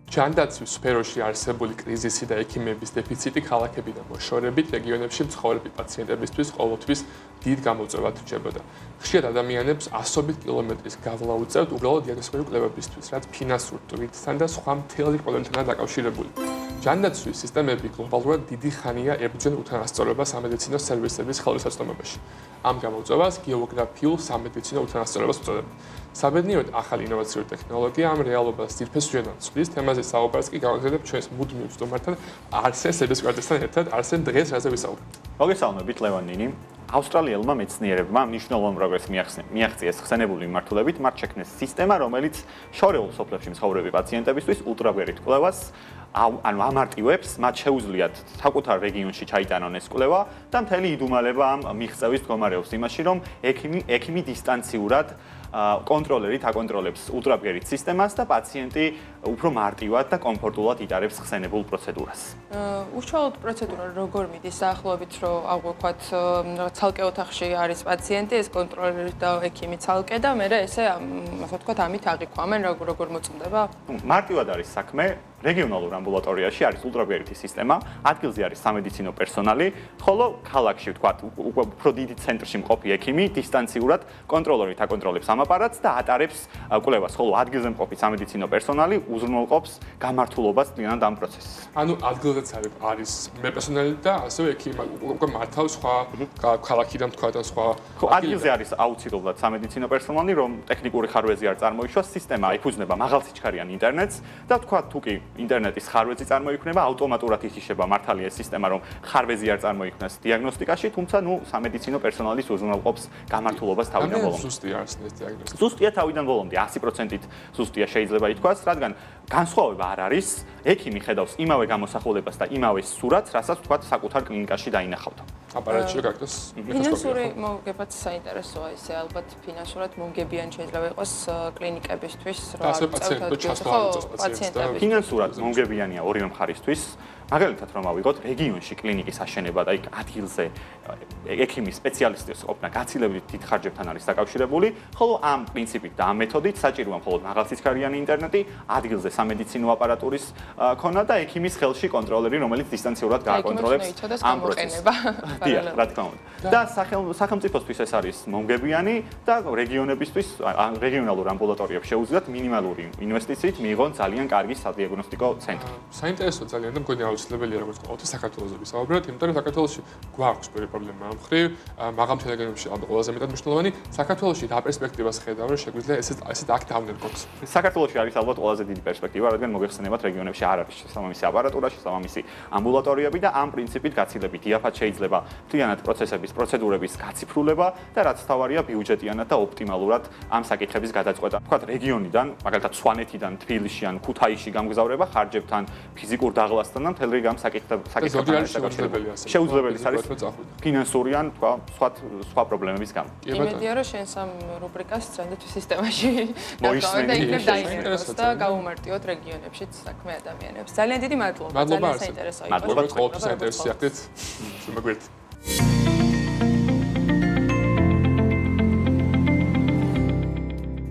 ჯანდაცვის სფეროში არსებული კრიზისი და ექიმების დეფიციტი ქალაქებიდან მოშორებით რეგიონებში მცხოვრები პაციენტებისთვის ყოველთვის დიდ გამოწვევად რჩებოდა. ხშირად ადამიანებს ასობით კილომეტრის გავლა უწევთ უბრალოდ დიაგნოსტიკური კვლევებისთვის, რაც ფინანსურ ტვირთთან და სხვა მთელი პრობლემებთან დაკავშირებული. ჯანდაცვის სისტემები გლობალურად დიდი ხანია ებრძვიან უთანასწორობას სამედიცინო სერვისების ხელმისაწვდომობაში. ამ გამოწვევას გეოგრაფიულ სამედიცინო უთანასწორობას უწოდებენ. საბედნიეროდ ახალი ინოვაციური ტექნოლოგია ამ რეალობას ძირფეს ჩვენად ცვლის, თემაზე საუბარს კი გავაგზავნებ ჩვენს მუდმივ სტუმართან არსენ სებესკვარტესთან ერთად. არსენ, დღეს რაზე ვისაუბრებთ? მოგესალმებით, ლევან ნინი. ავსტრალიელმა მეცნიერებმა მნიშვნელოვან პროგრესს მიაღწიეს ხსენებული მიმართულებით, მათ შექმნეს სისტემა, რომელიც შორეულ სოფლებში მცხოვრები პაციენტებისთვის ულტრაბგერით კვლევას ანუ ამარტივებს, მათ შეუძლიათ საკუთარ რეგიონში ჩაიტანონ ეს კვლევა და მთელი იდუმალება ამ მიღწევის მდგომარეობს იმაში, რომ ექიმი დისტანციურად კონტროლერით აკონტროლებს ულტრაბგერით სისტემას და პაციენტი უფრო მარტივად და კომფორტულად იტარებს ხსენებულ პროცედურას. უშუალოდ პროცედურა როგორ მიდის დაახლოებით, რომ აღვქვათ, ცალკე ოთახში არის პაციენტი, ეს კონტროლერი და ექიმი ცალკე და მე ესე ასე ვთქვათ, ამით აღიქვამენ, როგორ მოწმდება? მარტივად არის საქმე. რეგიონალურ ამბულატორიაში არის ულტრაბგერითი სისტემა, ადგილზე არის სამედიცინო პერსონალი, ხოლო ქალაქში ვთქვათ, უფრო დიდი ცენტრში მყოფი ექიმი დისტანციურად კონტროლერით აკონტროლებს ამ აპარატს და ატარებს კვლევას, ხოლო ადგილზე მყოფი სამედიცინო პერსონალი უზრუნველყოფს გამართულობას წინათ ამ პროცესს. ანუ ადგილზეც არის მე პერსონალი და ასევე ექიმი უკვე მართავს სხვა ქალაქიდან თქვა და სხვა. ხო, ადგილზე არის აუცილებლად სამედიცინო პერსონალი, რომ ტექნიკური ხარვეზი არ წარმოიშვას, სისტემა ეფუძნება მაღალსიჩქარიან ინტერნეტს და თქვა თუ კი ინტერნეტის ხარვეზი წარმოიქმნება, ავტომატურად ითიშება მართალია ეს სისტემა, რომ ხარვეზი არ წარმოიქმნას დიაგნოსტიკაში, თუმცა სამედიცინო პერსონალის უზრუნველყოფს გამართულობას თავიდან ბოლომდე. ზუსტია არის ეს დიაგნოსტიკა. ზუსტია თავიდან ბოლომდე, 100%-ით ზუსტია შეიძლება ითქვას, რადგან განსხვავება არ არის, ექიმი ხედავს იმავე გამოსახულებას და იმავე სურათს, რასაც თქვა საკუთარ კლინიკაში დაინახავთ. აპარატში გაკეთოს ფინანსური მოგებაც საინტერესოა ისე ალბათ ფინანსურად მომგებიანი შეიძლება იყოს კლინიკებისთვის, რა პაციენტებს. ფინანსურად მომგებიანია ორივე მხარისთვის. მაგალითად რომ ავიღოთ რეგიონში კლინიკის აშენება და იქ ადგილზე ექიმის სპეციალისტის ყოფნა გაცილებით დიდ ხარჯებთან არის დაკავშირებული, ხოლო ამ პრინციპით და ამ მეთოდით საჭიროა მხოლოდ მაღალსიჩქარიანი ინტერნეტი, ადგილზე სამედიცინო აპარატურის ქონა და ექიმის ხელში კონტროლერი, რომელიც დისტანციურად გააკონტროლებს ამ პროცესს. დიახ, რა თქმა უნდა. და სახელმწიფოსთვის ეს არის მომგებიანი და რეგიონებისთვის, რეგიონალურ ამბულატორიებს შეუძლიათ მინიმალური ინვესტიციით მიიღონ ძალიან კარგი სადიაგნოსტიკო ცენტრი. საინტერესო ძალიან და მგონი აუცილებელია როგორც ყოველთვის საქართველოს ვისაუბროთ, იმიტომ რომ საქართველოში გვაქვს პირი პრობლემა ამ მხრივ, მაღალმთიან რეგიონებში ალბათ ყველაზე მეტად მნიშვნელოვანი, საქართველოში რა პერსპექტივას ხედავ, რომ შეგვიძლია ესეთ აქ დავნერგოთ. საქართველოში არის ალბათ ყველაზე დიდი პერსპექტივა, რადგან მოგეხსენებათ რეგიონებში არ არის შესაბამისი აპარატურა, შესაბამისი ამბულატორიები და ამ პრინციპით გაცილებით იაფად შეიძლება მთლიანად პროცესების, პროცედურების გაციფრულება და რაც თავარია ბიუჯეტიანად და ოპტიმალურად ამ საკითხების გადაწყვეტა. ვთქვათ, რეგიონიდან, მაგალითად სვანეთიდან, თბილისში ან ქუთაისში გამგზავრება ხარჯებთან, ფიზიკურ დაღლასთან და მთელ რიგ ამ საკითხებთან შეუძლებელი არის ფინანსური ან სხვა პრობლემების გამო. იმედია რომ შენს ამ რუბრიკას ჯანდაცვის სისტემაში და იქნებ დაინტერესოს და გაუმარტივოთ რეგიონებშიც საქმე ადამიანებს. ძალიან დიდი მადლობა. ძალიან საინტერესო იყო. მადლობა, ყოველთვის საინტერესო აქეთ. შემოგვიერთდით.